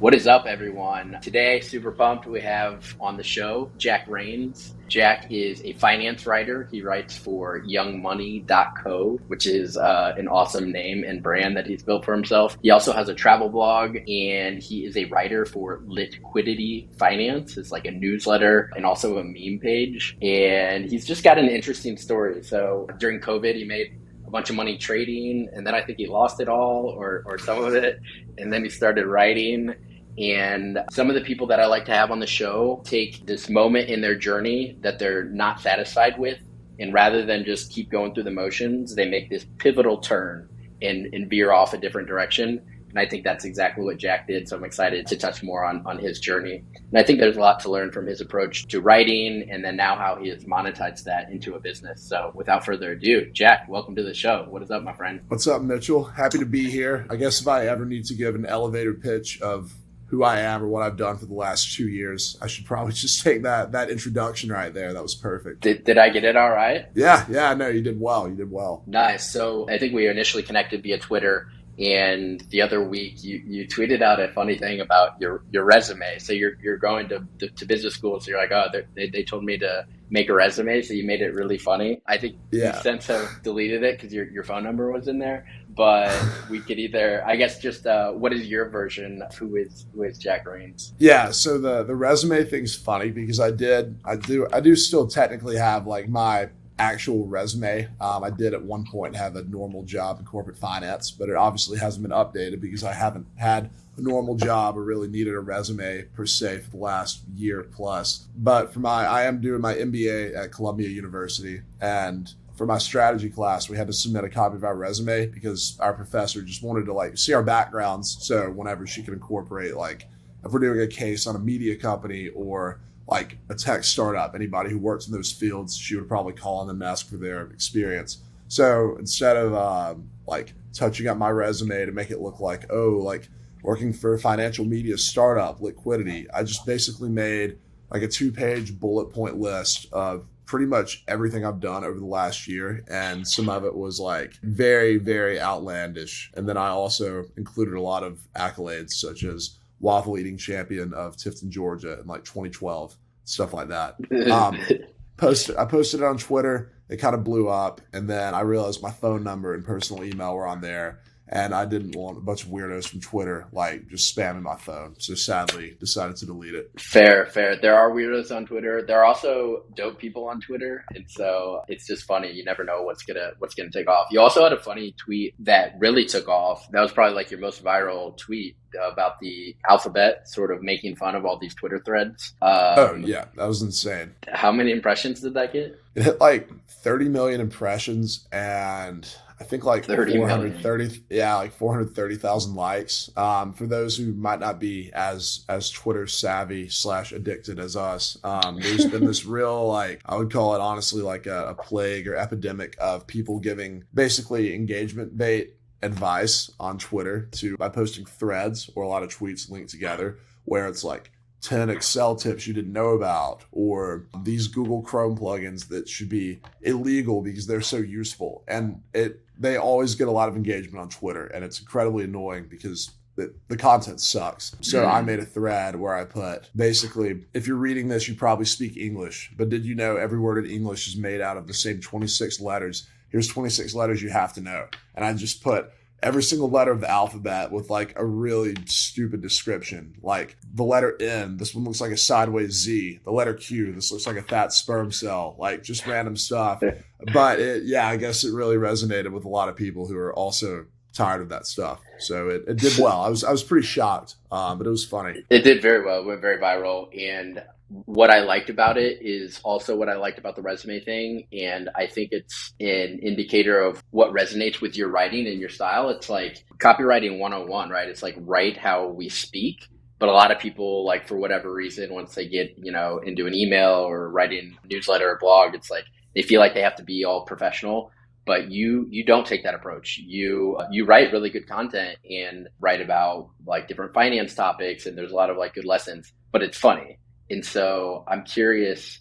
What is up, everyone? Today, super pumped. We have on the show Jack Rains. Jack is a finance writer. He writes for youngmoney.co, which is an awesome name and brand that he's built for himself. He also has a travel blog, and he is a writer for Liquidity Finance. It's like a newsletter and also a meme page. And he's just got an interesting story. So during COVID, he made a bunch of money trading, and then I think he lost it all or some of it. And then he started writing. And some of the people that I like to have on the show take this moment in their journey that they're not satisfied with. And rather than just keep going through the motions, they make this pivotal turn and veer off a different direction. And I think that's exactly what Jack did. So I'm excited to touch more on his journey. And I think there's a lot to learn from his approach to writing and then now how he has monetized that into a business. So without further ado, Jack, welcome to the show. What is up, my friend? What's up, Mitchell? Happy to be here. I guess if I ever need to give an elevator pitch of who I am or what I've done for the last 2 years, I should probably just take that introduction right there. That was perfect. Did I get it all right? Yeah, no, you did well. Nice. So I think we initially connected via Twitter, and the other week you tweeted out a funny thing about your resume. So you're going to business school, so you're like, oh, they told me to make a resume, so you made it really funny. I think you since have deleted it because your phone number was in there. But we could either, I guess, just what is your version of who is Jack Rains? Yeah, so the resume thing's funny because I do still technically have like my actual resume. I did at one point have a normal job in corporate finance, but it obviously hasn't been updated because I haven't had a normal job or really needed a resume per se for the last year plus. But I am doing my MBA at Columbia University, and for my strategy class, we had to submit a copy of our resume because our professor just wanted to like see our backgrounds. So whenever she could incorporate, like if we're doing a case on a media company or like a tech startup, anybody who works in those fields, she would probably call on them and ask for their experience. So instead of like touching up my resume to make it look like, oh, like working for a financial media startup, Liquidity, I just basically made like a 2-page bullet point list of pretty much everything I've done over the last year. And some of it was like very, very outlandish. And then I also included a lot of accolades such as waffle eating champion of Tifton, Georgia in like 2012, stuff like that. I posted it on Twitter. It kind of blew up. And then I realized my phone number and personal email were on there. And I didn't want a bunch of weirdos from Twitter, like just spamming my phone. So sadly decided to delete it. Fair. There are weirdos on Twitter. There are also dope people on Twitter. And so it's just funny. You never know what's gonna take off. You also had a funny tweet that really took off. That was probably like your most viral tweet about the alphabet sort of making fun of all these Twitter threads. Yeah, that was insane. How many impressions did that get? It hit like 30 million impressions and I think like 430,000 likes. For those who might not be as Twitter savvy / addicted as us, there's been this real, like, I would call it honestly like a plague or epidemic of people giving basically engagement bait advice on Twitter by posting threads or a lot of tweets linked together where it's like 10 Excel tips you didn't know about, or these Google Chrome plugins that should be illegal because they're so useful. And they always get a lot of engagement on Twitter, and it's incredibly annoying because the content sucks. So I made a thread where I put, basically, if you're reading this, you probably speak English, but did you know every word in English is made out of the same 26 letters? Here's 26 letters you have to know. And I just put every single letter of the alphabet with like a really stupid description. Like the letter N, this one looks like a sideways Z. The letter Q, this looks like a fat sperm cell. Like just random stuff. But I guess it really resonated with a lot of people who are also tired of that stuff. So it did well. I was pretty shocked, but it was funny. It did very well. It went very viral. And what I liked about it is also what I liked about the resume thing. And I think it's an indicator of what resonates with your writing and your style. It's like copywriting 101, right? It's like write how we speak. But a lot of people, like for whatever reason, once they get, into an email or writing a newsletter or blog, it's like they feel like they have to be all professional. But you don't take that approach. You write really good content and write about like different finance topics, and there's a lot of like good lessons, but it's funny. And so I'm curious,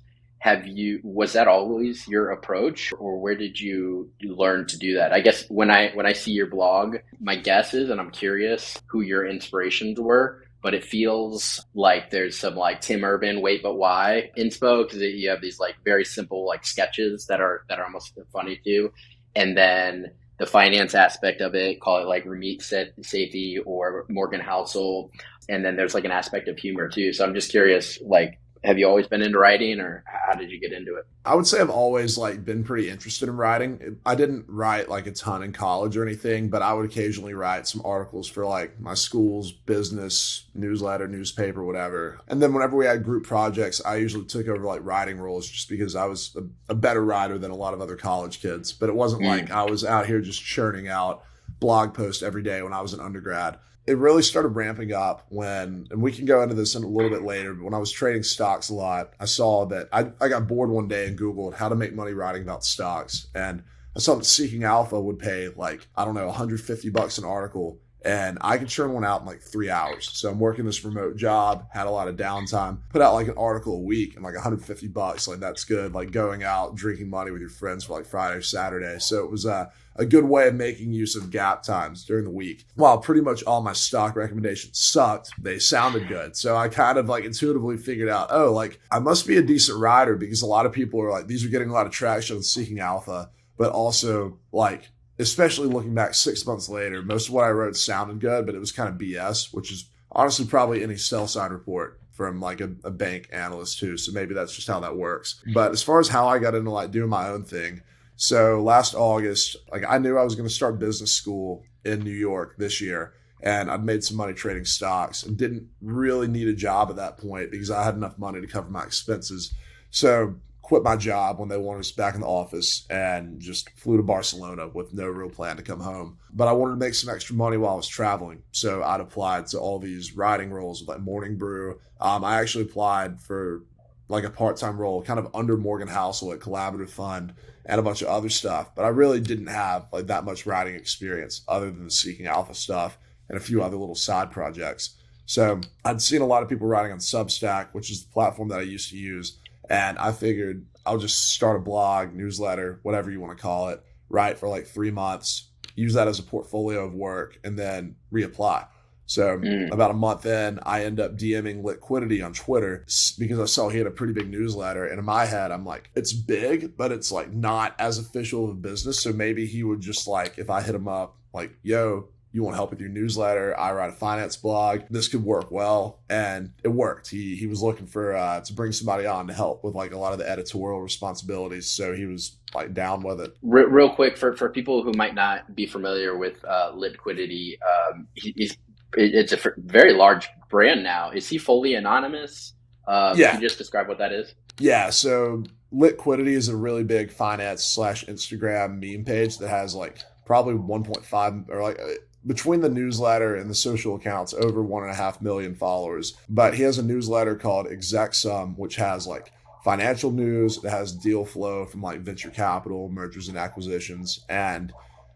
was that always your approach, or where did you learn to do that? I guess when I see your blog, my guess is, and I'm curious who your inspirations were, but it feels like there's some like Tim Urban Wait But Why inspo because you have these like very simple like sketches that are almost funny too, and then the finance aspect of it, call it like Ramit Sethi or Morgan Housel, and then there's like an aspect of humor too. So I'm just curious, like, have you always been into writing, or how did you get into it? I would say I've always like been pretty interested in writing. I didn't write like a ton in college or anything, but I would occasionally write some articles for like my school's business newsletter, newspaper, whatever. And then whenever we had group projects, I usually took over like writing roles just because I was a better writer than a lot of other college kids. But it wasn't like I was out here just churning out blog posts every day when I was an undergrad. It really started ramping up when, and we can go into this in a little bit later, but when I was trading stocks a lot, I saw that I got bored one day and Googled how to make money writing about stocks. And I saw that Seeking Alpha would pay like, I don't know, $150 an article. And I could churn one out in like 3 hours. So I'm working this remote job, had a lot of downtime, put out like an article a week and like $150. Like that's good. Like going out, drinking money with your friends for like Friday or Saturday. So it was a good way of making use of gap times during the week. While pretty much all my stock recommendations sucked, they sounded good. So I kind of like intuitively figured out, oh, like I must be a decent writer because a lot of people are like, these are getting a lot of traction on Seeking Alpha, but also like, especially looking back 6 months later, most of what I wrote sounded good, but it was kind of BS, which is honestly probably any sell side report from like a bank analyst too. So maybe that's just how that works. But as far as how I got into like doing my own thing, so last August, like I knew I was going to start business school in New York this year, and I'd made some money trading stocks and didn't really need a job at that point because I had enough money to cover my expenses. So quit my job when they wanted us back in the office and just flew to Barcelona with no real plan to come home. But I wanted to make some extra money while I was traveling. So I'd applied to all these writing roles with like Morning Brew. I actually applied for like a part-time role kind of under Morgan Housel at Collaborative Fund and a bunch of other stuff. But I really didn't have like that much writing experience other than the Seeking Alpha stuff and a few other little side projects. So I'd seen a lot of people writing on Substack, which is the platform that I used to use. And I figured I'll just start a blog, newsletter, whatever you want to call it, write for like 3 months, use that as a portfolio of work, and then reapply. So about a month in, I end up DMing Liquidity on Twitter because I saw he had a pretty big newsletter. And in my head, I'm like, it's big, but it's like not as official of a business. So maybe he would just like, if I hit him up, like, yo, you want help with your newsletter? I write a finance blog. This could work well. And it worked. He was looking for to bring somebody on to help with like a lot of the editorial responsibilities. So he was like down with it. Real quick for people who might not be familiar with Liquidity, it's a very large brand now. Is he fully anonymous? Yeah. Can you just describe what that is? Yeah. So Liquidity is a really big finance / Instagram meme page that has like probably 1.5 or like between the newsletter and the social accounts, over 1.5 million followers. But he has a newsletter called ExecSum, which has like financial news. It has deal flow from like venture capital, mergers and acquisitions. And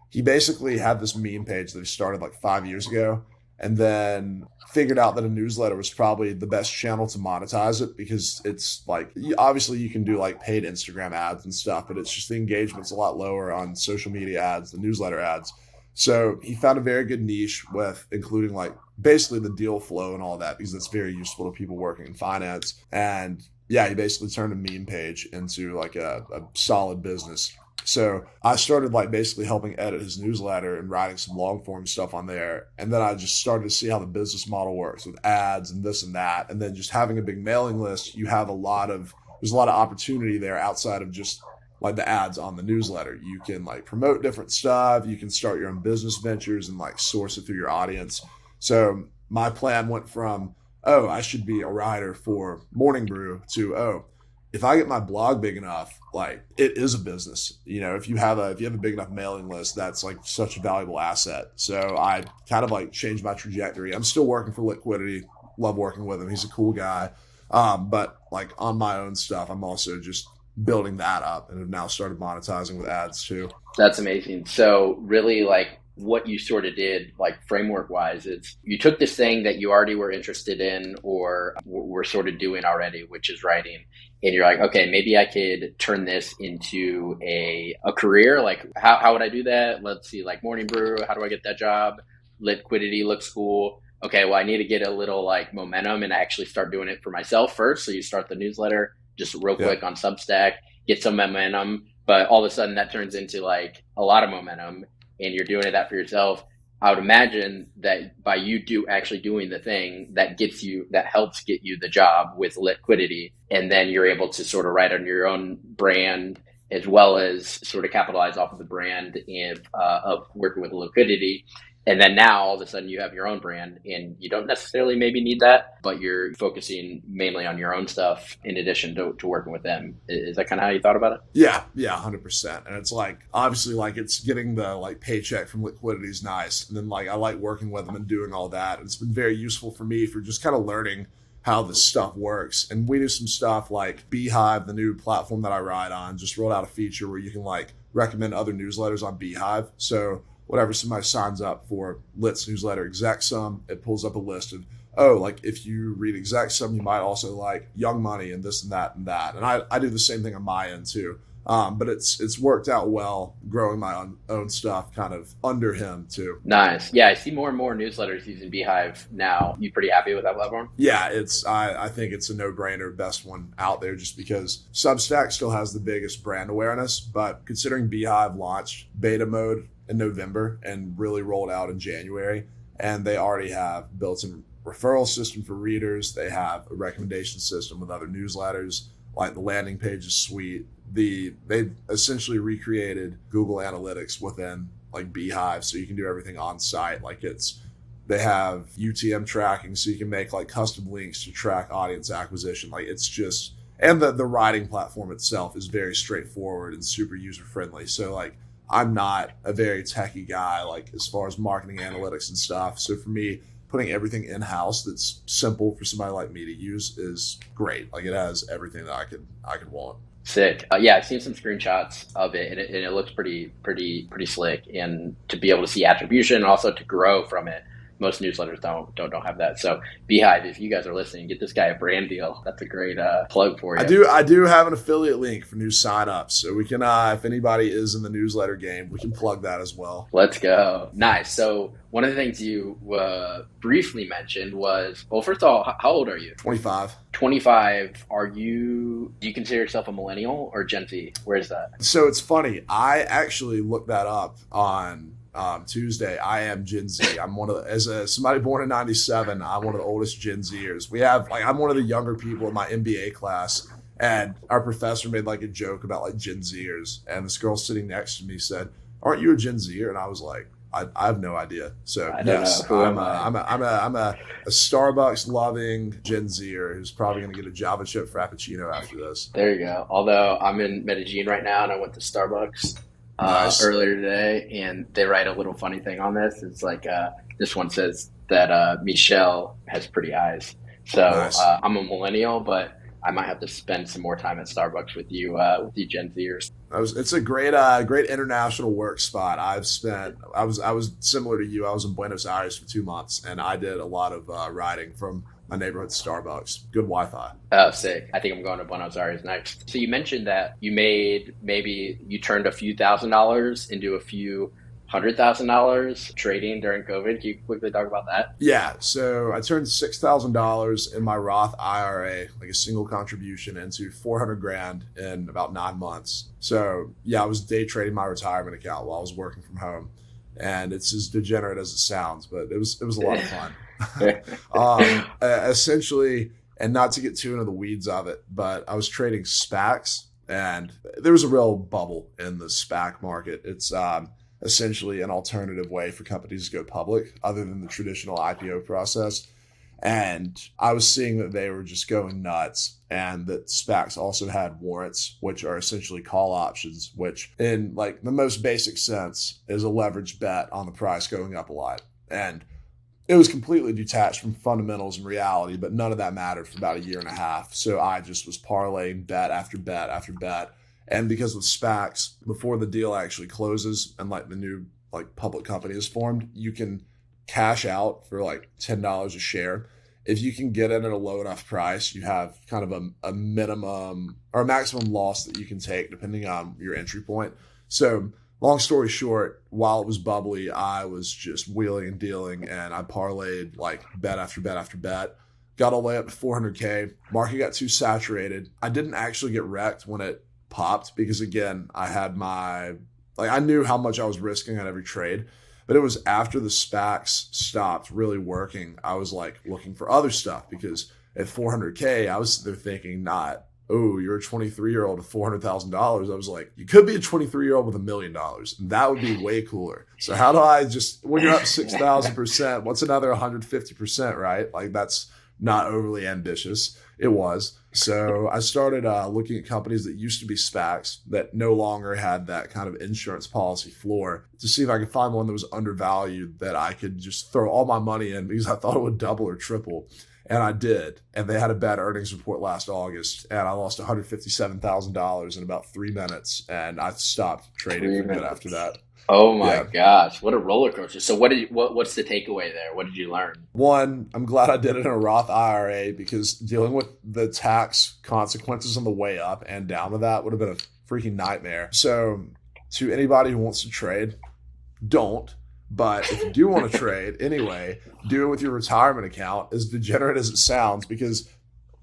he basically had this meme page that he started like 5 years ago, and then figured out that a newsletter was probably the best channel to monetize it because it's like, obviously you can do like paid Instagram ads and stuff, but it's just the engagement's a lot lower on social media ads, the newsletter ads. So he found a very good niche with including like basically the deal flow and all that, because that's very useful to people working in finance. And yeah, he basically turned a meme page into like a solid business. So I started like basically helping edit his newsletter and writing some long form stuff on there. And then I just started to see how the business model works with ads and this and that. And then just having a big mailing list, there's a lot of opportunity there outside of just like the ads on the newsletter. You can like promote different stuff. You can start your own business ventures and like source it through your audience. So my plan went from, oh, I should be a writer for Morning Brew to, if I get my blog big enough, like it is a business. You know, if you have a big enough mailing list, that's like such a valuable asset. So I kind of like changed my trajectory. I'm still working for Liquidity. Love working with him. He's a cool guy. But like on my own stuff, I'm also just building that up and have now started monetizing with ads too. That's amazing. So really like what you sort of did like framework wise, it's you took this thing that you already were interested in or were sort of doing already, which is writing. And you're like, okay, maybe I could turn this into a career. Like how would I do that? Let's see, like Morning Brew, how do I get that job? Liquidity looks cool. okay, well, I need to get a little like momentum and actually start doing it for myself first. So you start the newsletter just real Yeah. quick on Substack, get some momentum, but all of a sudden that turns into like a lot of momentum and you're doing that for yourself. I would imagine that by you actually doing the thing that helps get you the job with liquidity, and then you're able to sort of write on your own brand as well as sort of capitalize off of the brand of working with liquidity. And then now all of a sudden you have your own brand and you don't necessarily maybe need that, but you're focusing mainly on your own stuff in addition to working with them. Is that kind of how you thought about it? Yeah, 100%. And it's like, obviously, like, it's getting the like paycheck from liquidity is nice. And then like I like working with them and doing all that. It's been very useful for me for just kind of learning how this stuff works. And we do some stuff like Beehiiv, the new platform that I ride on, just rolled out a feature where you can like recommend other newsletters on Beehiiv. So whatever somebody signs up for Lit's newsletter Execsum, it pulls up a list of, oh, like if you read Execsum, you might also like Young Money and this and that and that. And I do the same thing on my end too. But it's worked out well growing my own stuff kind of under him too. Nice. Yeah, I see more and more newsletters using Beehiiv now. You pretty happy with that platform? Yeah, I think it's a no-brainer, best one out there just because Substack still has the biggest brand awareness, but considering Beehiiv launched beta mode in November and really rolled out in January, and they already have built-in referral system for readers. They have a recommendation system with other newsletters. Like the landing page is sweet. They essentially recreated Google Analytics within like Beehiiv, so you can do everything on site. Like they have UTM tracking, so you can make like custom links to track audience acquisition. Like it's just, and the writing platform itself is very straightforward and super user friendly. So like I'm not a very techie guy, like as far as marketing analytics and stuff. So for me, putting everything in-house that's simple for somebody like me to use is great. Like it has everything that I could want. Sick. Yeah, I've seen some screenshots of it, and it looks pretty slick. And to be able to see attribution, and also to grow from it, most newsletters don't have that. So Beehiiv, if you guys are listening, get this guy a brand deal. That's a great plug for you. I do have an affiliate link for new signups, so we can if anybody is in the newsletter game, we can plug that as well. Let's go. Nice. So one of the things you briefly mentioned was, well, first of all, how old are you? 25. 25. Do you consider yourself a millennial or Gen Z? Where is that? So it's funny. I actually looked that up on Tuesday. I am Gen Z. I'm somebody born in 97. I'm one of the oldest Gen Zers. I'm one of the younger people in my MBA class, and our professor made like a joke about like Gen Zers, and this girl sitting next to me said, "Aren't you a Gen Zer?" And I was like, I have no idea. So yes, I'm a Starbucks loving Gen Zer who's probably going to get a Java chip Frappuccino after this. There you go. Although I'm in Medellin right now, and I went to Starbucks Nice. earlier today, and they write a little funny thing on this. It's like this one says that Michelle has pretty eyes. So Nice. I'm a millennial, but I might have to spend some more time at Starbucks with you Gen Zers. It's a great international work spot. I was similar to you. I was in Buenos Aires for 2 months, and I did a lot of riding from my neighborhood Starbucks. Good Wi-Fi. Oh, sick. I think I'm going to Buenos Aires next. So you mentioned that you turned a few $1,000s into a few $100,000 trading during COVID. Can you quickly talk about that? Yeah, so I turned $6,000 in my Roth IRA, like a single contribution, into 400 grand in about 9 months. So yeah, I was day trading my retirement account while I was working from home, and it's as degenerate as it sounds, but it was a lot of fun. Essentially, and not to get too into the weeds of it, but I was trading SPACs, and there was a real bubble in the SPAC market. It's essentially an alternative way for companies to go public other than the traditional IPO process. And I was seeing that they were just going nuts, and that SPACs also had warrants, which are essentially call options, which in like the most basic sense is a leveraged bet on the price going up a lot. And it was completely detached from fundamentals and reality, but none of that mattered for about a year and a half. So I just was parlaying bet after bet after bet. And because with SPACs, before the deal actually closes and like the new like public company is formed, you can cash out for like $10 a share. If you can get in at a low enough price, you have kind of a minimum or a maximum loss that you can take depending on your entry point. So long story short, while it was bubbly, I was just wheeling and dealing, and I parlayed like bet after bet after bet. Got all the way up to 400K. Market got too saturated. I didn't actually get wrecked when it popped because, again, I knew how much I was risking on every trade. But it was after the SPACs stopped really working, I was like looking for other stuff because at 400K, I was there thinking not, oh, you're a 23-year-old with $400,000. I was like, you could be a 23-year-old with $1 million. That would be way cooler. So how do I when you're up 6,000%, what's another 150%, right? Like that's not overly ambitious. It was. So I started looking at companies that used to be SPACs that no longer had that kind of insurance policy floor to see if I could find one that was undervalued that I could just throw all my money in because I thought it would double or triple. And I did. And they had a bad earnings report last August, and I lost $157,000 in about 3 minutes, and I stopped trading for good after that. Oh my gosh, what a roller coaster. So what's the takeaway there? What did you learn? One, I'm glad I did it in a Roth IRA because dealing with the tax consequences on the way up and down to that would have been a freaking nightmare. So to anybody who wants to trade, don't. But if you do want to trade anyway, do it with your retirement account, as degenerate as it sounds, because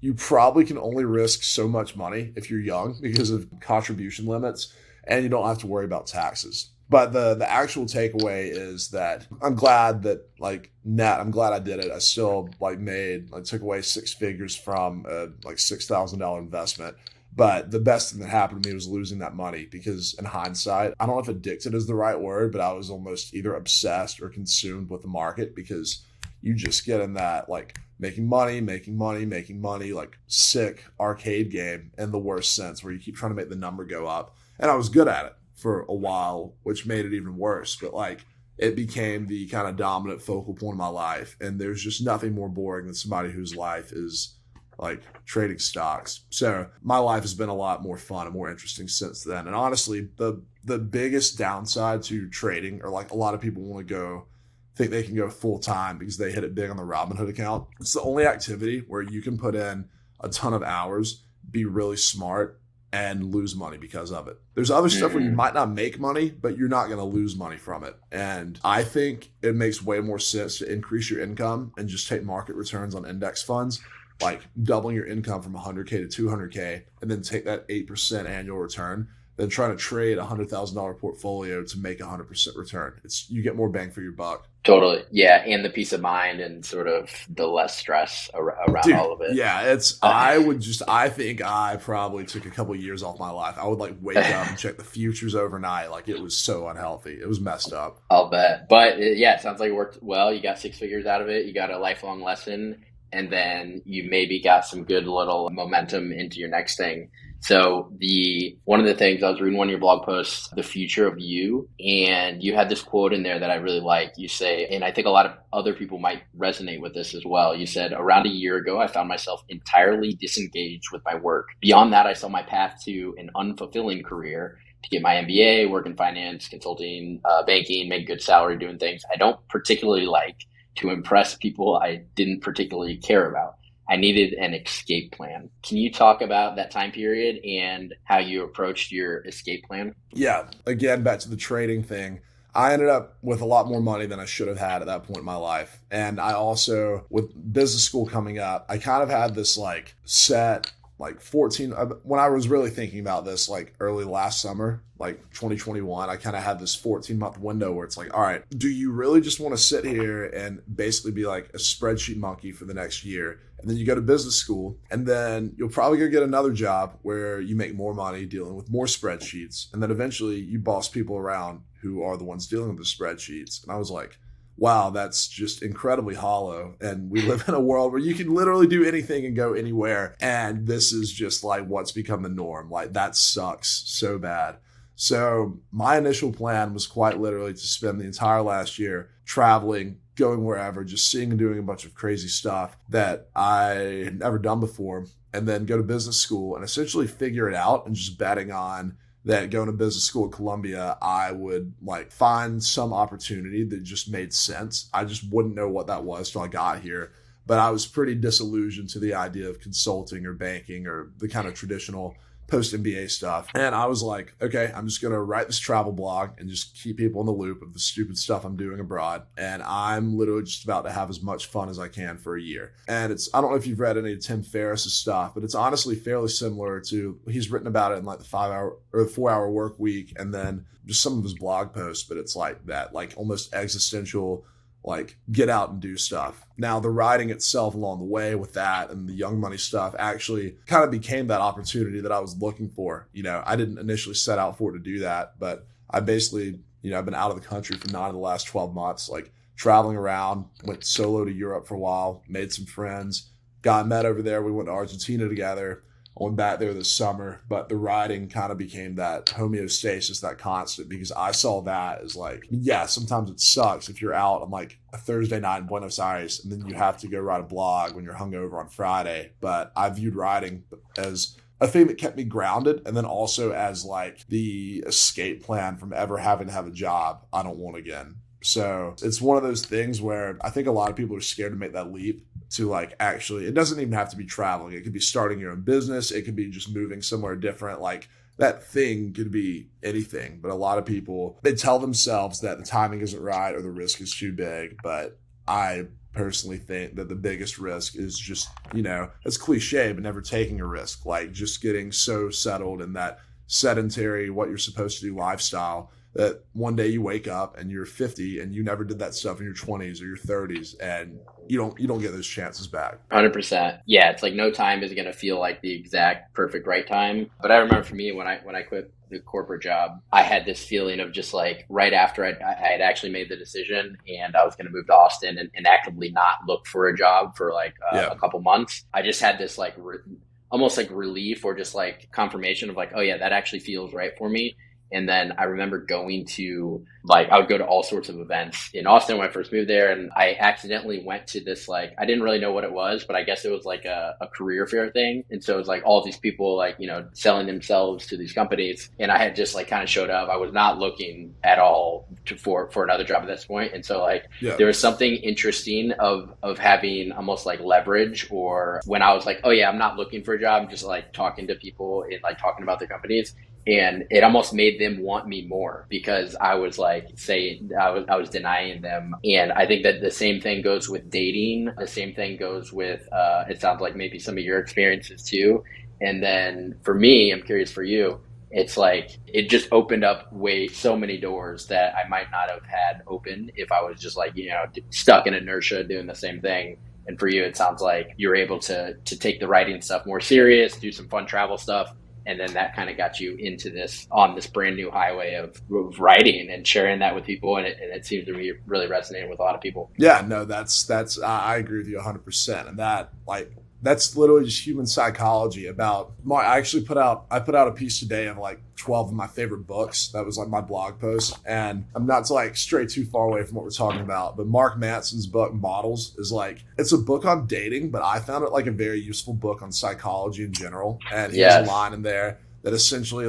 you probably can only risk so much money if you're young because of contribution limits, and you don't have to worry about taxes. But the actual takeaway is that I'm glad that I'm glad I did it. I still took away 6 figures from a $6,000 investment. But the best thing that happened to me was losing that money because in hindsight, I don't know if addicted is the right word, but I was almost either obsessed or consumed with the market because you just get in that making money, like sick arcade game in the worst sense where you keep trying to make the number go up. And I was good at it for a while, which made it even worse. But it became the kind of dominant focal point of my life. And there's just nothing more boring than somebody whose life is trading stocks. So my life has been a lot more fun and more interesting since then. And honestly, the biggest downside to trading, or a lot of people want to think they can go full time because they hit it big on the Robinhood account. It's the only activity where you can put in a ton of hours, be really smart, and lose money because of it. There's other stuff where you might not make money, but you're not going to lose money from it. And I think it makes way more sense to increase your income and just take market returns on index funds, like doubling your income from 100K to 200K, and then take that 8% annual return, than trying to trade a $100,000 portfolio to make 100% return. You get more bang for your buck. Totally. Yeah. And the peace of mind and sort of the less stress around all of it. Yeah. I think I probably took a couple of years off my life. I would wake up and check the futures overnight. It was so unhealthy. It was messed up. I'll bet. But it sounds like it worked well. You got 6 figures out of it. You got a lifelong lesson. And then you maybe got some good little momentum into your next thing. So one of the things I was reading one of your blog posts, The Future of You, and you had this quote in there that I really like. You say, and I think a lot of other people might resonate with this as well. You said, around a year ago, I found myself entirely disengaged with my work. Beyond that, I saw my path to an unfulfilling career to get my MBA, work in finance, consulting, banking, make good salary doing things I don't particularly like, to impress people I didn't particularly care about. I needed an escape plan. Can you talk about that time period and how you approached your escape plan? Yeah. Again, back to the trading thing. I ended up with a lot more money than I should have had at that point in my life. And I also, with business school coming up, I kind of had this set 14, when I was really thinking about this, early last summer, 2021, I kind of had this 14-month window where it's all right, do you really just want to sit here and basically be a spreadsheet monkey for the next year? And then you go to business school, and then you'll probably go get another job where you make more money dealing with more spreadsheets. And then eventually you boss people around who are the ones dealing with the spreadsheets. And I was like, wow, that's just incredibly hollow. And we live in a world where you can literally do anything and go anywhere. And this is just what's become the norm. That sucks so bad. So my initial plan was quite literally to spend the entire last year traveling, going wherever, just seeing and doing a bunch of crazy stuff that I had never done before, and then go to business school and essentially figure it out, and just betting on that going to business school at Columbia, I would find some opportunity that just made sense. I just wouldn't know what that was till I got here. But I was pretty disillusioned to the idea of consulting or banking or the kind of traditional post MBA stuff. And I was like, okay, I'm just going to write this travel blog and just keep people in the loop of the stupid stuff I'm doing abroad. And I'm literally just about to have as much fun as I can for a year. And I don't know if you've read any of Tim Ferriss's stuff, but it's honestly fairly similar to, he's written about it in like the 4-hour work week, and then just some of his blog posts, but it's like that, like almost existential, like get out and do stuff. Now the writing itself along the way with that and the Young Money stuff actually kind of became that opportunity that I was looking for. I didn't initially set out for it to do that, but I basically, I've been out of the country for 9 of the last 12 months, like traveling around, went solo to Europe for a while, made some friends, got met over there. We went to Argentina together. I went back there this summer, but the writing kind of became that homeostasis, that constant, because I saw that as like, yeah, sometimes it sucks if you're out on like a Thursday night in Buenos Aires and then you have to go write a blog when you're hungover on Friday. But I viewed writing as a thing that kept me grounded, and then also as like the escape plan from ever having to have a job I don't want again. So it's one of those things where I think a lot of people are scared to make that leap to like, actually, it doesn't even have to be traveling. It could be starting your own business. It could be just moving somewhere different. Like that thing could be anything. But a lot of people, they tell themselves that the timing isn't right or the risk is too big. But I personally think that the biggest risk is just, it's cliche, but never taking a risk. Like just getting so settled in that sedentary, what you're supposed to do lifestyle, that one day you wake up and you're 50 and you never did that stuff in your 20s or your 30s, and you don't get those chances back. 100%. Yeah, it's like no time is going to feel like the exact perfect right time. But I remember for me, when I quit the corporate job, I had this feeling of just like right after I had actually made the decision and I was going to move to Austin and actively not look for a job for like a couple months. I just had this like almost like relief or just like confirmation of like, oh yeah, that actually feels right for me. And then I remember going to I would go to all sorts of events in Austin when I first moved there. And I accidentally went to this, I didn't really know what it was, but I guess it was like a career fair thing. And so it was like all these people selling themselves to these companies. And I had just kind of showed up. I was not looking at all for another job at this point. And so there was something interesting of having almost like leverage, or when I was like, oh yeah, I'm not looking for a job. I'm just talking to people and talking about their companies. And it almost made them want me more because I was saying I was denying them. And I think that the same thing goes with dating. The same thing goes with, it sounds like maybe some of your experiences too. And then for me, I'm curious for you, it's it just opened up so many doors that I might not have had open if I was just stuck in inertia doing the same thing. And for you, it sounds like you're able to take the writing stuff more serious, do some fun travel stuff. And then that kind of got you into this brand new highway of writing and sharing that with people. And it seems to be really resonating with a lot of people. Yeah, no, I agree with you 100%. And that's literally just human psychology I put out a piece today of 12 of my favorite books. That was my blog post. And I'm not to stray too far away from what we're talking about, but Mark Manson's book Models is it's a book on dating, but I found it a very useful book on psychology in general. And he has a line in there that essentially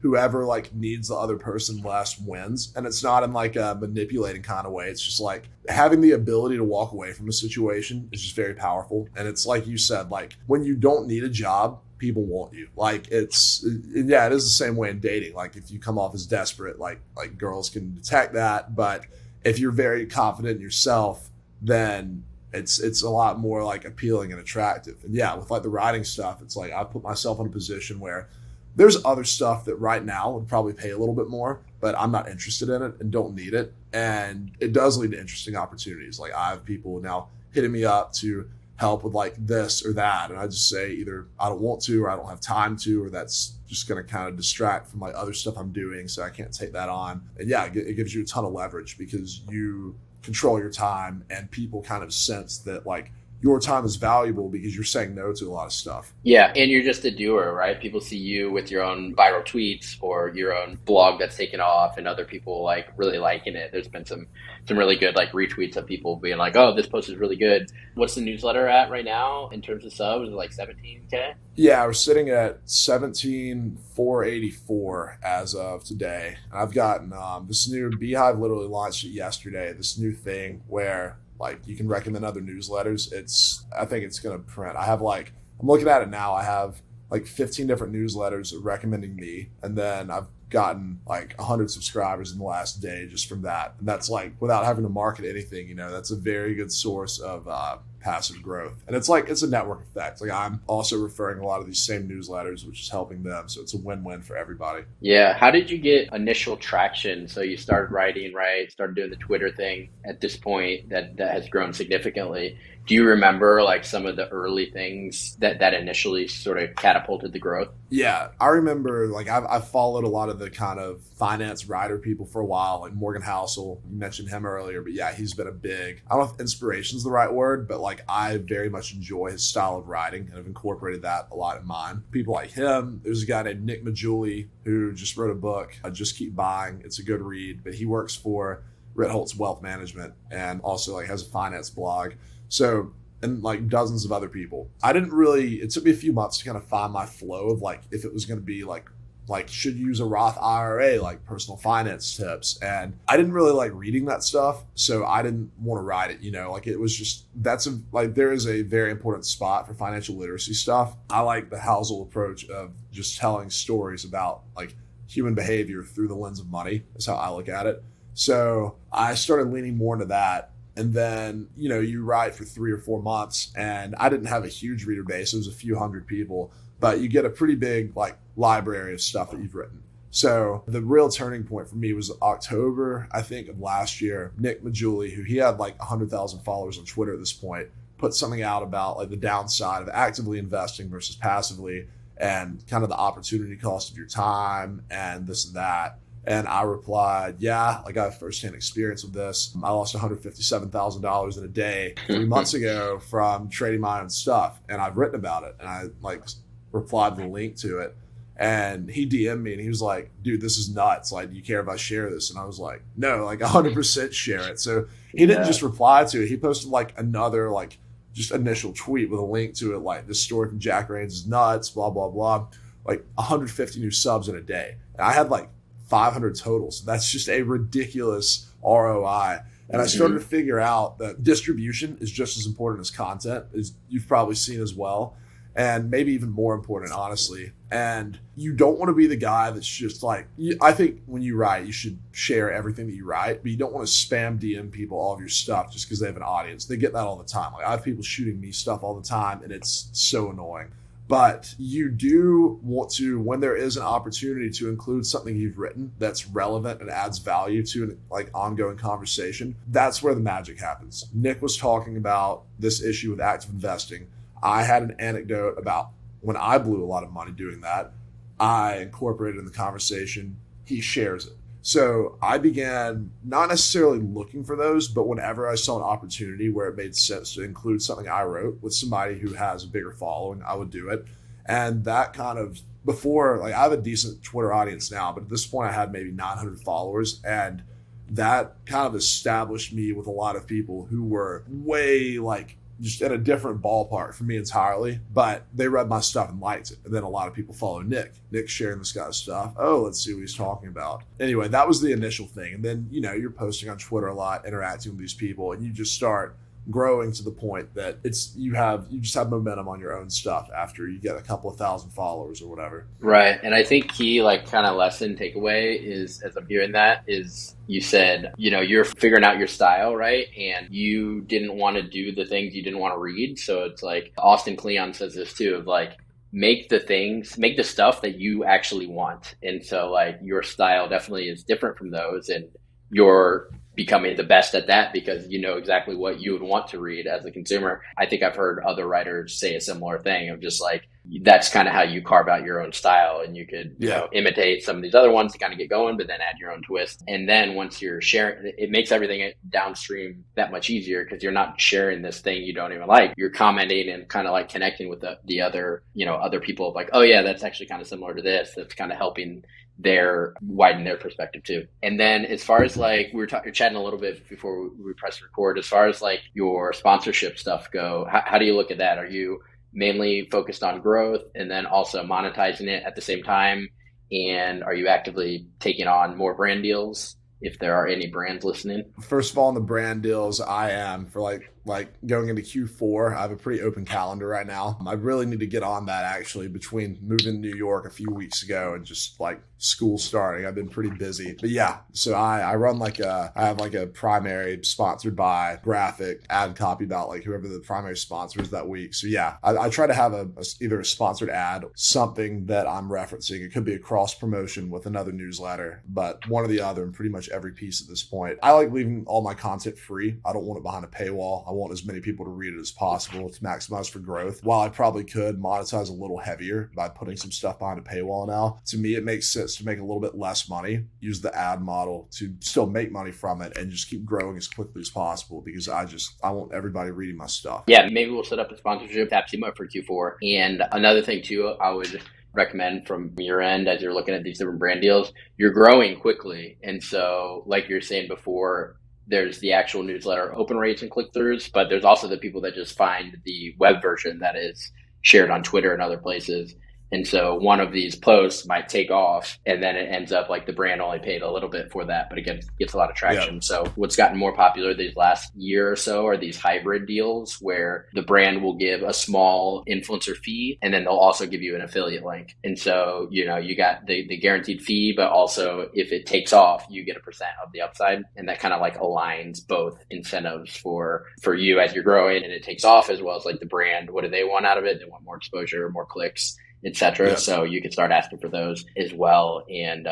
whoever needs the other person less wins. And it's not in a manipulating kind of way. It's just having the ability to walk away from a situation is just very powerful. And it's like you said, when you don't need a job, people want you. It is the same way in dating. If you come off as desperate, girls can detect that. But if you're very confident in yourself, then it's a lot more appealing and attractive. And with the writing stuff, it's I put myself in a position where there's other stuff that right now would probably pay a little bit more, but I'm not interested in it and don't need it. And it does lead to interesting opportunities. I have people now hitting me up to help with this or that. And I just say either I don't want to, or I don't have time to, or that's just going to kind of distract from other stuff I'm doing. So I can't take that on. And it gives you a ton of leverage because you control your time and people kind of sense that your time is valuable because you're saying no to a lot of stuff. Yeah, and you're just a doer, right? People see you with your own viral tweets or your own blog that's taken off and other people really liking it. There's been some really good retweets of people being oh, this post is really good. What's the newsletter at right now in terms of subs? Is it 17K? Yeah, we're sitting at 17,484 as of today. And I've gotten this new Beehiiv literally launched it yesterday, this new thing where you can recommend other newsletters. I think it's going to print. I have I'm looking at it now. I have like 15 different newsletters recommending me. And then I've gotten like 100 subscribers in the last day just from that. And that's like without having to market anything, that's a very good source of passive growth. And it's a network effect. Like I'm also referring a lot of these same newsletters, which is helping them. So it's a win-win for everybody. Yeah. How did you get initial traction? So you started writing, right? Started doing the Twitter thing at this point that has grown significantly. Do you remember like some of the early things that initially sort of catapulted the growth? Yeah, I remember like I've followed a lot of the kind of finance writer people for a while, like Morgan Housel. You mentioned him earlier, but yeah, he's been a big, I don't know if inspiration is the right word, but like I very much enjoy his style of writing and have incorporated that a lot in mine. People like him, there's a guy named Nick Majuli who just wrote a book, Just Keep Buying. It's a good read, but he works for Ritholtz Wealth Management and also like has a finance blog. So, and like dozens of other people. It took me a few months to kind of find my flow of like, if it was going to be like should use a Roth IRA, like personal finance tips. And I didn't really like reading that stuff. So I didn't want to write it, like it was just, there is a very important spot for financial literacy stuff. I like the Housel approach of just telling stories about like human behavior through the lens of money. That's how I look at it. So I started leaning more into that. And then, you write for 3 or 4 months and I didn't have a huge reader base. It was a few hundred people, but you get a pretty big like library of stuff that you've written. So the real turning point for me was October, I think, of last year. Nick Majuli, who he had like 100,000 followers on Twitter at this point, put something out about like the downside of actively investing versus passively and kind of the opportunity cost of your time and this and that. And I replied, yeah, like I have firsthand experience with this. I lost $157,000 in a day 3 months ago from trading my own stuff. And I've written about it. And I like replied with a link to it. And he DM'd me and he was like, dude, this is nuts. Like, do you care if I share this? And I was like, no, like 100% share it. So he didn't just reply to it. He posted like another like just initial tweet with a link to it. Like, this story from Jack Rains is nuts, blah, blah, blah. Like 150 new subs in a day. And I had like 500 total. So that's just a ridiculous ROI. And I started to figure out that distribution is just as important as content, as you've probably seen as well. And maybe even more important, honestly. And you don't want to be the guy that's just like, I think when you write, you should share everything that you write, but you don't want to spam DM people all of your stuff just because they have an audience. They get that all the time. Like I have people shooting me stuff all the time and it's so annoying. But you do want to, when there is an opportunity to include something you've written that's relevant and adds value to an like ongoing conversation, that's where the magic happens. Nick was talking about this issue with active investing. I had an anecdote about when I blew a lot of money doing that. I incorporated in the conversation. He shares it. So I began not necessarily looking for those, but whenever I saw an opportunity where it made sense to include something I wrote with somebody who has a bigger following, I would do it. And that kind of, before, like I have a decent Twitter audience now, but at this point I had maybe 900 followers. And that kind of established me with a lot of people who were way like just at a different ballpark for me entirely, but they read my stuff and liked it. And then a lot of people follow Nick. Nick's sharing this guy's stuff. Oh, let's see what he's talking about. Anyway, that was the initial thing. And then, you're posting on Twitter a lot, interacting with these people, and you just start growing to the point that you just have momentum on your own stuff after you get a couple of thousand followers or whatever. Right. And I think key like kind of lesson takeaway is, as I'm hearing that, is you said, you're figuring out your style, right? And you didn't want to do the things you didn't want to read. So it's like Austin Kleon says this too, of like, make the stuff that you actually want. And so like your style definitely is different from those, and you're becoming the best at that because you know exactly what you would want to read as a consumer. I think I've heard other writers say a similar thing of just like, that's kind of how you carve out your own style, and you could imitate some of these other ones to kind of get going, but then add your own twist. And then once you're sharing, it makes everything downstream that much easier because you're not sharing this thing you don't even like. You're commenting and kind of like connecting with the other, other people of like, oh yeah, that's actually kind of similar to this. That's kind of helping widen their perspective too. And then as far as like, we were chatting a little bit before we press record, as far as like your sponsorship stuff go, how do you look at that? Are you mainly focused on growth and then also monetizing it at the same time? And are you actively taking on more brand deals if there are any brands listening? First of all, on the brand deals, I am for like like going into Q4, I have a pretty open calendar right now. I really need to get on that actually between moving to New York a few weeks ago and just like school starting. I've been pretty busy. But yeah, so I run I have like a primary sponsored by graphic ad copy about like whoever the primary sponsor is that week. So yeah, I try to have either a sponsored ad, something that I'm referencing. It could be a cross promotion with another newsletter, but one or the other in pretty much every piece at this point. I like leaving all my content free. I don't want it behind a paywall. I want as many people to read it as possible to maximize for growth. While I probably could monetize a little heavier by putting some stuff behind a paywall now, to me, it makes sense to make a little bit less money, use the ad model to still make money from it and just keep growing as quickly as possible because I want everybody reading my stuff. Yeah, maybe we'll set up a sponsorship Tapsima for Q4. And another thing too, I would recommend from your end as you're looking at these different brand deals, you're growing quickly. And so like you're saying before, there's the actual newsletter open rates and click-throughs, but there's also the people that just find the web version that is shared on Twitter and other places. And so one of these posts might take off and then it ends up like the brand only paid a little bit for that, but again, gets a lot of traction. Yeah. So what's gotten more popular these last year or so are these hybrid deals where the brand will give a small influencer fee and then they'll also give you an affiliate link. And so, you got the guaranteed fee, but also if it takes off, you get a % of the upside. And that kind of like aligns both incentives for you as you're growing and it takes off, as well as like the brand. What do they want out of it? They want more exposure, more clicks, etc. Yeah. So you can start asking for those as well. And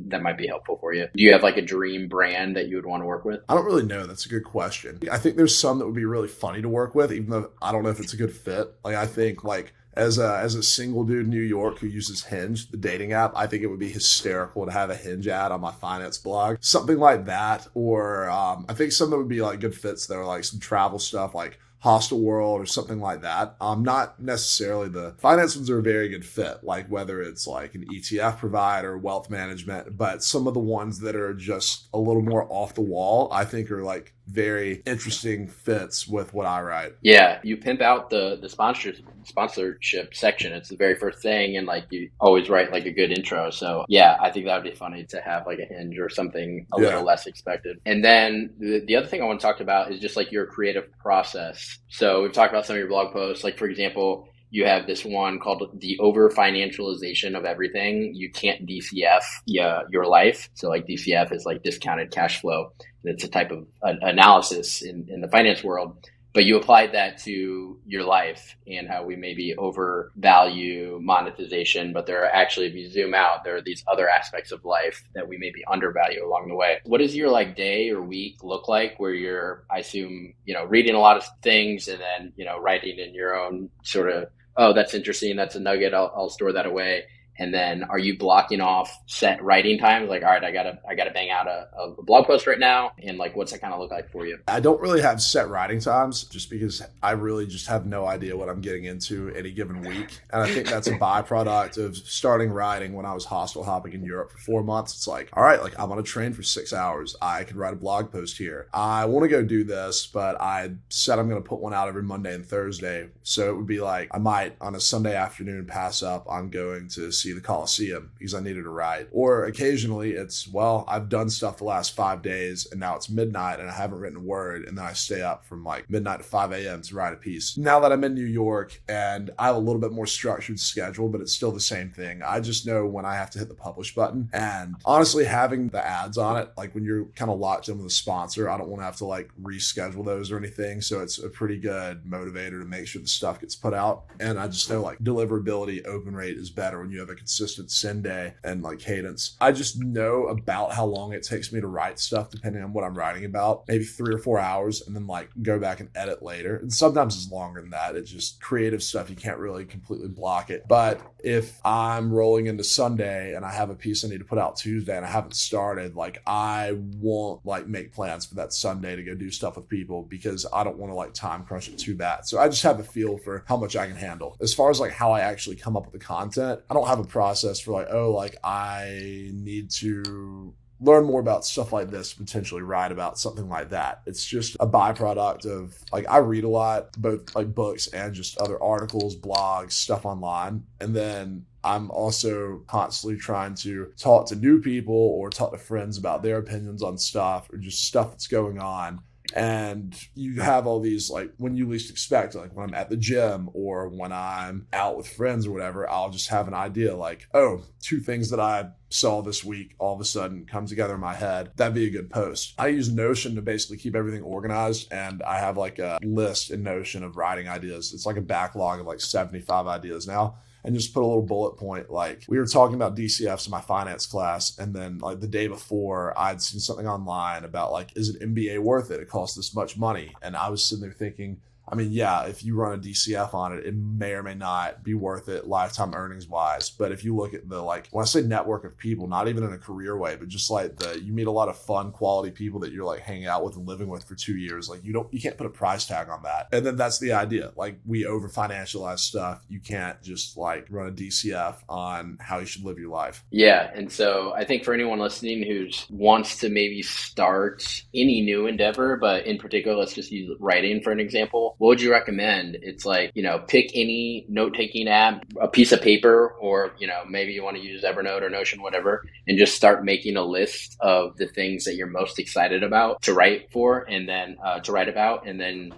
that might be helpful for you. Do you have like a dream brand that you would want to work with? I don't really know. That's a good question. I think there's some that would be really funny to work with, even though I don't know if it's a good fit. Like I think like as a single dude in New York who uses Hinge, the dating app, I think it would be hysterical to have a Hinge ad on my finance blog. Something like that. Or I think some that would be like good fits that are like some travel stuff like Hostel World or something like that. Not necessarily the finance ones are a very good fit, like whether it's like an ETF provider, wealth management, but some of the ones that are just a little more off the wall, I think are like very interesting fits with what I write. Yeah, you pimp out the sponsorship section. It's the very first thing, and like you always write like a good intro. So yeah, I think that would be funny to have like a Hinge or something a little less expected. And then the other thing I want to talk about is just like your creative process. So we've talked about some of your blog posts, like for example, you have this one called the over financialization of everything. You can't DCF your life. So like DCF is like discounted cash flow. It's a type of analysis in the finance world, but you applied that to your life and how we maybe overvalue monetization, but there are actually, if you zoom out, there are these other aspects of life that we maybe undervalue along the way. What does your like day or week look like where you're, I assume, reading a lot of things and then, writing in your own sort of, oh, that's interesting. That's a nugget. I'll store that away. And then are you blocking off set writing times? Like, all right, I gotta bang out a blog post right now. And like, what's that kind of look like for you? I don't really have set writing times just because I really just have no idea what I'm getting into any given week. And I think that's a byproduct of starting writing when I was hostel hopping in Europe for 4 months. It's like, all right, like I'm on a train for 6 hours. I could write a blog post here. I want to go do this, but I said I'm going to put one out every Monday and Thursday. So it would be like, I might on a Sunday afternoon pass up on going to see the Coliseum because I needed a ride. Or occasionally it's, well, I've done stuff the last 5 days and now it's midnight and I haven't written a word. And then I stay up from like midnight to 5 a.m. to write a piece. Now that I'm in New York and I have a little bit more structured schedule, but it's still the same thing. I just know when I have to hit the publish button. And honestly, having the ads on it, like when you're kind of locked in with a sponsor, I don't want to have to like reschedule those or anything. So it's a pretty good motivator to make sure the stuff gets put out. And I just know like deliverability, open rate is better when you have a consistent send day and like cadence. I just know about how long it takes me to write stuff depending on what I'm writing about, maybe 3 or 4 hours, and then like go back and edit later. And sometimes it's longer than that. It's just creative stuff. You can't really completely block it. But if I'm rolling into Sunday and I have a piece I need to put out Tuesday and I haven't started, like I won't like make plans for that Sunday to go do stuff with people because I don't want to like time crunch it too bad. So I just have a feel for how much I can handle. As far as like how I actually come up with the content, I don't have a process for like, oh, like I need to learn more about stuff like this, potentially write about something like that. It's just a byproduct of like, I read a lot, both like books and just other articles, blogs, stuff online. And then I'm also constantly trying to talk to new people or talk to friends about their opinions on stuff or just stuff that's going on. And you have all these, like, when you least expect, like when I'm at the gym or when I'm out with friends or whatever, I'll just have an idea like, oh, 2 things that I saw this week all of a sudden come together in my head. That'd be a good post. I use Notion to basically keep everything organized, and I have like a list in Notion of writing ideas. It's like a backlog of like 75 ideas now. And just put a little bullet point, like we were talking about DCFs in my finance class, and then like the day before I'd seen something online about like, is an MBA worth it? It costs this much money. And I was sitting there thinking, I mean, yeah, if you run a DCF on it, it may or may not be worth it lifetime earnings wise. But if you look at the, like, when I say network of people, not even in a career way, but just like you meet a lot of fun, quality people that you're like hanging out with and living with for 2 years. Like you can't put a price tag on that. And then that's the idea. Like we over financialize stuff. You can't just like run a DCF on how you should live your life. Yeah. And so I think for anyone listening who wants to maybe start any new endeavor, but in particular, let's just use writing for an example. What would you recommend? It's like, pick any note-taking app, a piece of paper, or, maybe you want to use Evernote or Notion, whatever, and just start making a list of the things that you're most excited about to write for, and then to write about. And then,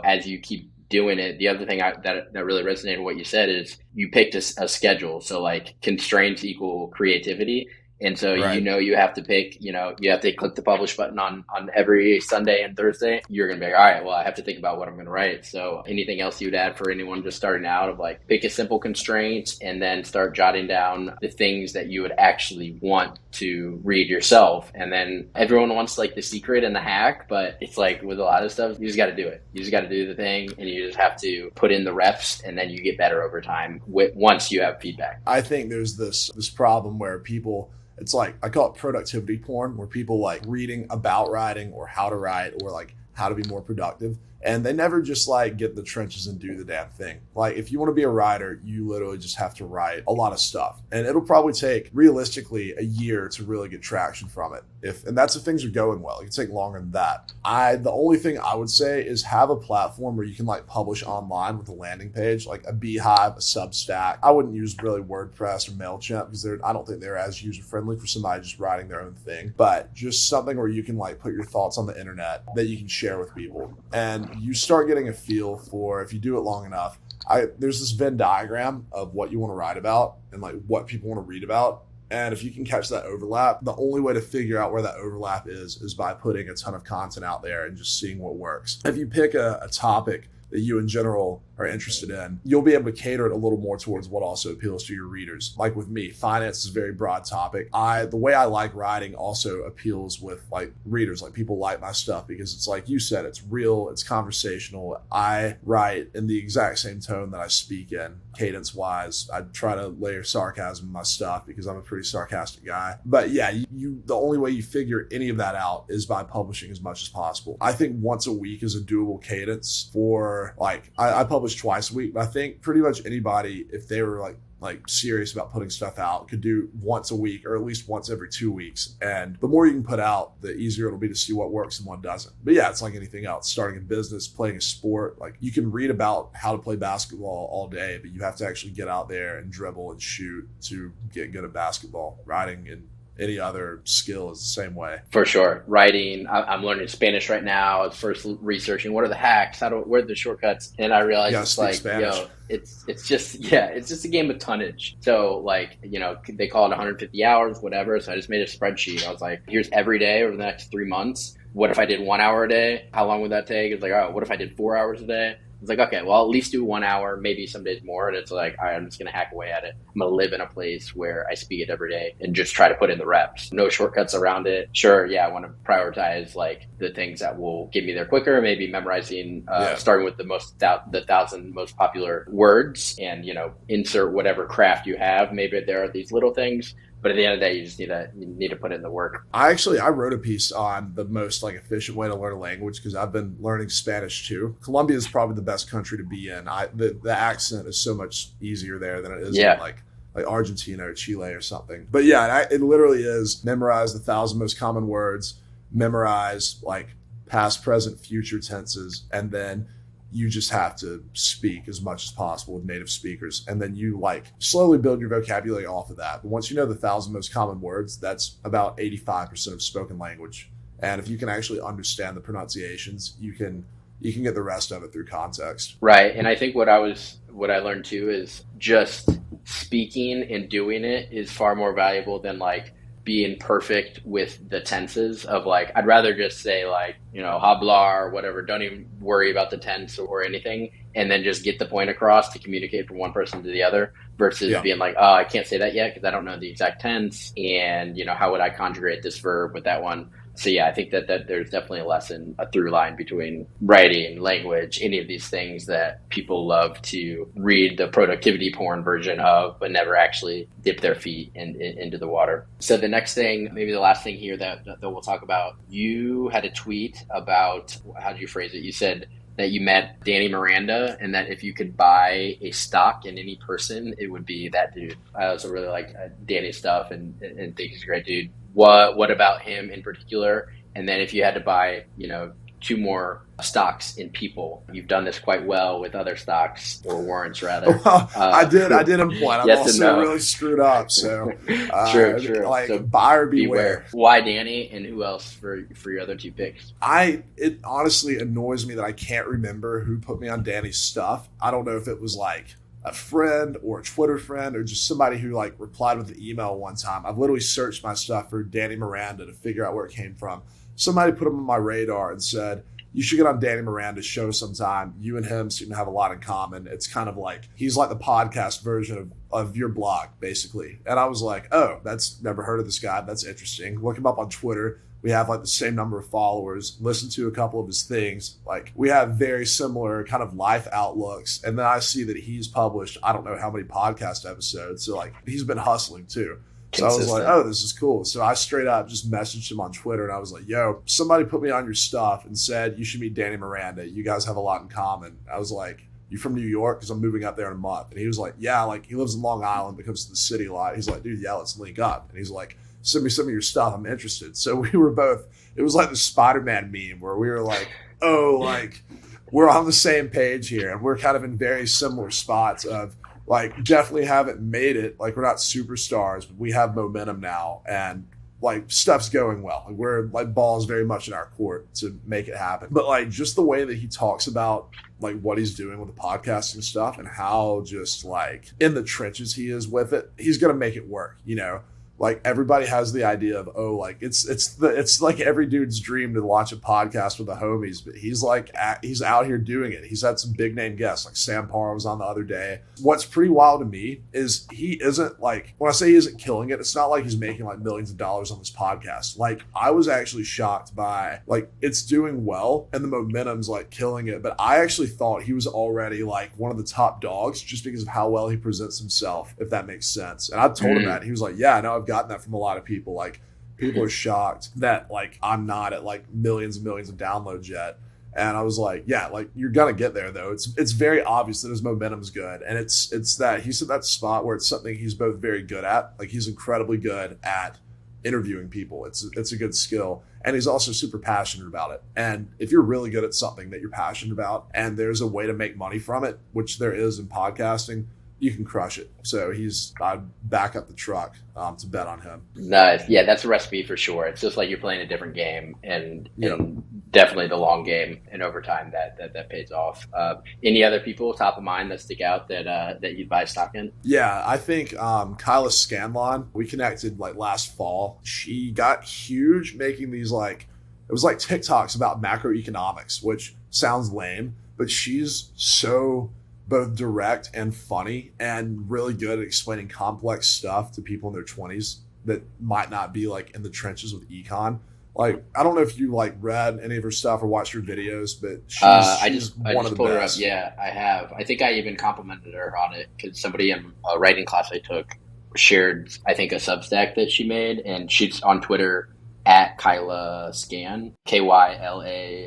as you keep doing it, the other thing that really resonated with what you said is you picked a schedule. So like constraints equal creativity. And so, Right. You have to pick, you have to click the publish button on every Sunday and Thursday. You're going to be like, all right, well, I have to think about what I'm going to write. So anything else you'd add for anyone just starting out of like pick a simple constraint and then start jotting down the things that you would actually want to read yourself. And then everyone wants like the secret and the hack, but it's like with a lot of stuff, you just got to do it. You just got to do the thing, and you just have to put in the reps, and then you get better over time once you have feedback. I think there's this problem where people, it's like, I call it productivity porn, where people like reading about writing or how to write or like how to be more productive. And they never just like get in the trenches and do the damn thing. Like if you want to be a writer, you literally just have to write a lot of stuff. And it'll probably take realistically a year to really get traction from it. And that's if things are going well. It can take longer than that. The only thing I would say is have a platform where you can like publish online with a landing page, like a Beehiiv, a Substack. I wouldn't use really WordPress or MailChimp because I don't think they're as user friendly for somebody just writing their own thing. But just something where you can like put your thoughts on the internet that you can share with people. And you start getting a feel for, if you do it long enough, there's this Venn diagram of what you want to write about and like what people want to read about. And if you can catch that overlap, the only way to figure out where that overlap is by putting a ton of content out there and just seeing what works. If you pick a topic that you in general are interested in, you'll be able to cater it a little more towards what also appeals to your readers. Like with me, finance is a very broad topic. The way I like writing also appeals with like readers. Like people like my stuff because it's like you said, it's real, it's conversational. I write in the exact same tone that I speak in, cadence wise. I try to layer sarcasm in my stuff because I'm a pretty sarcastic guy. But yeah, the only way you figure any of that out is by publishing as much as possible. I think once a week is a doable cadence for like, I publish twice a week, but I think pretty much anybody, if they were like serious about putting stuff out, could do once a week or at least once every 2 weeks. And the more you can put out, the easier it'll be to see what works and what doesn't. But yeah, it's like anything else, starting a business, playing a sport. Like you can read about how to play basketball all day, but you have to actually get out there and dribble and shoot to get good at basketball. Writing and any other skill is the same way. For sure. Writing, I'm learning Spanish right now. I was first researching what are the hacks, where are the shortcuts, and I realized it's like, Spanish. It's just a game of tonnage. So like, they call it 150 hours, whatever. So I just made a spreadsheet. I was like, here's every day over the next 3 months. What if I did 1 hour a day? How long would that take? It's like, all right, what if I did 4 hours a day? It's like, okay, well, at least do 1 hour, maybe some days more. And it's like, all right, I'm just going to hack away at it. I'm going to live in a place where I speak it every day and just try to put in the reps. No shortcuts around it. Sure, yeah, I want to prioritize like the things that will get me there quicker, maybe memorizing, starting with the 1,000 most popular words and, insert whatever craft you have. Maybe there are these little things. But at the end of the day, you just need to put in the work. I wrote a piece on the most like efficient way to learn a language because I've been learning Spanish too. Colombia is probably the best country to be in. The accent is so much easier there than it is in like Argentina or Chile or something. But yeah, it literally is memorize the 1,000 most common words, memorize like past, present, future tenses, and then you just have to speak as much as possible with native speakers. And then you like slowly build your vocabulary off of that. But once you know the 1,000 most common words, that's about 85% of spoken language. And if you can actually understand the pronunciations, you can get the rest of it through context. Right. And I think what I learned too is just speaking and doing it is far more valuable than like being perfect with the tenses of like, I'd rather just say like, hablar or whatever, don't even worry about the tense or anything, and then just get the point across to communicate from one person to the other versus Yeah. being like, oh, I can't say that yet because I don't know the exact tense. And, how would I conjugate this verb with that one? So yeah, I think that there's definitely a through line between writing, language, any of these things that people love to read the productivity porn version of, but never actually dip their feet into the water. So the next thing, maybe the last thing here that we'll talk about, you had a tweet about, how did you phrase it? You said that you met Danny Miranda and that if you could buy a stock in any person, it would be that dude. I also really like Danny's stuff and think he's a great dude. What about him in particular? And then if you had to buy, 2 more stocks in people, you've done this quite well with other stocks or warrants rather. Well, I did imply. I'm yes also really screwed up. So true. Like So buyer beware. Why Danny, and who else for your other 2 picks? It honestly annoys me that I can't remember who put me on Danny's stuff. I don't know if it was like a friend or a Twitter friend or just somebody who like replied with the email one time. I've literally searched my stuff for Danny Miranda to figure out where it came from. Somebody put him on my radar and said, you should get on Danny Miranda's show sometime. You and him seem to have a lot in common. It's kind of like, he's like the podcast version of your blog, basically. And I was like, oh, that's never heard of this guy. That's interesting. Look him up on Twitter. We have like the same number of followers, listen to a couple of his things. Like we have very similar kind of life outlooks. And then I see that he's published, I don't know how many podcast episodes. So like he's been hustling too. So I was like, oh, this is cool. So I straight up just messaged him on Twitter and I was like, yo, somebody put me on your stuff and said, you should meet Danny Miranda. You guys have a lot in common. I was like, you from New York? Because I'm moving up there in a month. And he was like, yeah, like he lives in Long Island, but comes to the city a lot. He's like, dude, yeah, let's link up. And he's like, send me some of your stuff. I'm interested. So we were both, it was like the Spider-Man meme where we were like, oh, like we're on the same page here. And we're kind of in very similar spots of like definitely haven't made it. Like we're not superstars, but we have momentum now and like stuff's going well. Like we're like balls very much in our court to make it happen. But like just the way that he talks about like what he's doing with the podcasting stuff and how just like in the trenches he is with it, he's going to make it work, Like everybody has the idea of, oh, like it's like every dude's dream to launch a podcast with the homies, but he's like he's out here doing it. He's had some big name guests, like Sam Parr was on the other day. What's pretty wild to me is he isn't like, when I say he isn't killing it, it's not like he's making like millions of dollars on this podcast. Like I was actually shocked by like it's doing well and the momentum's like killing it, but I actually thought he was already like one of the top dogs just because of how well he presents himself, if that makes sense. And I told him that. He was like, yeah, no, I've gotten that from a lot of people. Like people are shocked that like I'm not at like millions and millions of downloads yet. And I was like, yeah, like you're gonna get there though. It's very obvious that his momentum's good. And it's that he's at that spot where it's something he's both very good at. Like he's incredibly good at interviewing people. It's a good skill. And he's also super passionate about it. And if you're really good at something that you're passionate about and there's a way to make money from it, which there is in podcasting, you can crush it. So I'd back up the truck to bet on him. Nice. Yeah, that's a recipe for sure. It's just like you're playing a different game and definitely the long game and over time that pays off. Any other people top of mind that stick out that you'd buy stock in? Yeah, I think Kyla Scanlon, we connected like last fall. She got huge making these like, it was like TikToks about macroeconomics, which sounds lame, but she's so both direct and funny and really good at explaining complex stuff to people in their 20s that might not be like in the trenches with econ. Like, I don't know if you like read any of her stuff or watched her videos, but I she's just one of the pulled best. her up. Yeah, I have. I think I even complimented her on it because somebody in a writing class I took shared, I think, a Substack that she made, and she's on Twitter at Kyla Scan, KYLASCAN.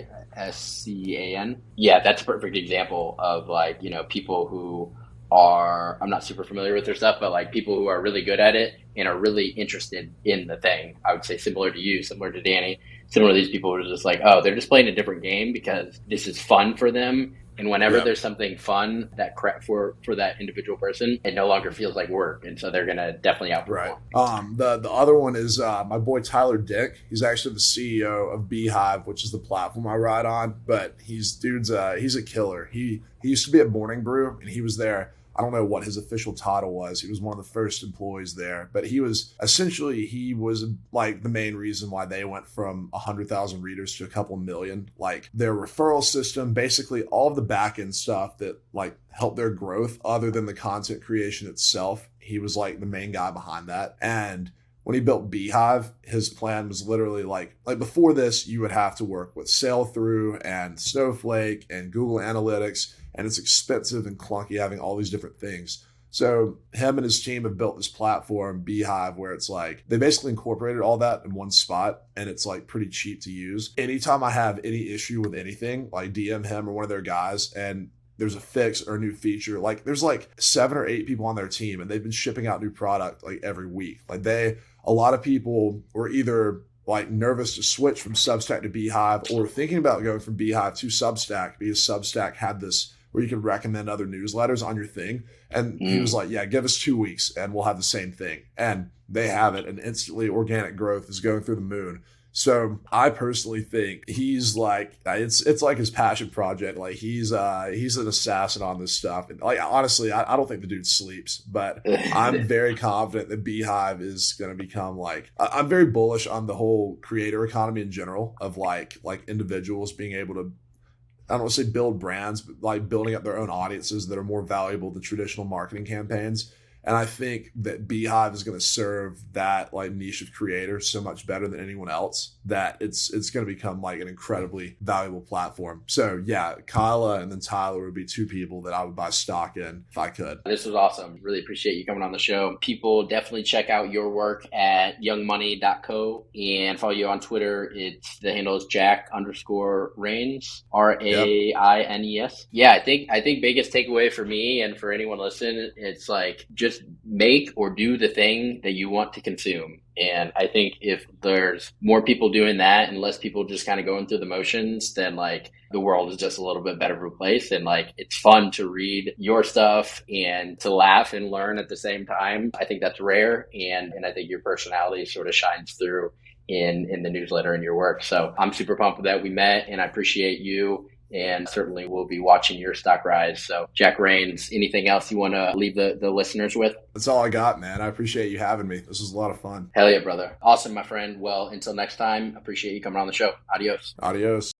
Yeah, that's a perfect example of like, people who are, I'm not super familiar with their stuff, but like people who are really good at it and are really interested in the thing. I would say similar to you, similar to Danny, similar to these people who are just like, oh, they're just playing a different game because this is fun for them. And whenever Yep. there's something fun that for that individual person, it no longer feels like work, and so they're gonna definitely Right. outperform. The other one is my boy Tyler Dick. He's actually the CEO of Beehiiv, which is the platform I ride on. But he's a killer. He used to be at Morning Brew, and he was there. I don't know what his official title was. He was one of the first employees there, but he was like the main reason why they went from 100,000 readers to a couple million. Like their referral system, basically all of the back end stuff that like helped their growth, other than the content creation itself. He was like the main guy behind that. And when he built Beehiiv, his plan was literally like before this, you would have to work with Sail Through and Snowflake and Google Analytics, and it's expensive and clunky having all these different things. So him and his team have built this platform, Beehiiv, where it's like they basically incorporated all that in one spot, and it's like pretty cheap to use. Anytime I have any issue with anything, like DM him or one of their guys, and there's a fix or a new feature, like there's like 7 or 8 people on their team, and they've been shipping out new product like every week. Like a lot of people were either like nervous to switch from Substack to Beehiiv, or thinking about going from Beehiiv to Substack, because Substack had this where you could recommend other newsletters on your thing. And he was like, yeah, give us 2 weeks and we'll have the same thing. And they have it. And instantly organic growth is going through the moon. So I personally think he's like, it's like his passion project. Like he's an assassin on this stuff. And like, honestly, I don't think the dude sleeps, but I'm very confident that Beehiiv is going to become like, I'm very bullish on the whole creator economy in general, of like individuals being able to, I don't want to say build brands, but like building up their own audiences that are more valuable than traditional marketing campaigns. And I think that Beehiiv is going to serve that like niche of creators so much better than anyone else, that it's going to become like an incredibly valuable platform. So yeah, Kyla and then Tyler would be 2 people that I would buy stock in if I could. This was awesome. Really appreciate you coming on the show. People definitely check out your work at youngmoney.co and follow you on Twitter. The handle is Jack_Rains, Raines. Yeah, I think biggest takeaway for me and for anyone listening, it's like just make or do the thing that you want to consume. And I think if there's more people doing that and less people just kind of going through the motions, then like the world is just a little bit better of a place. And like it's fun to read your stuff and to laugh and learn at the same time. I think that's rare, and I think your personality sort of shines through in the newsletter and your work. So I'm super pumped that we met, and I appreciate you. And certainly we'll be watching your stock rise. So Jack Rains, anything else you want to leave the listeners with? That's all I got, man. I appreciate you having me. This was a lot of fun. Hell yeah, brother. Awesome, my friend. Well, until next time, appreciate you coming on the show. Adios. Adios.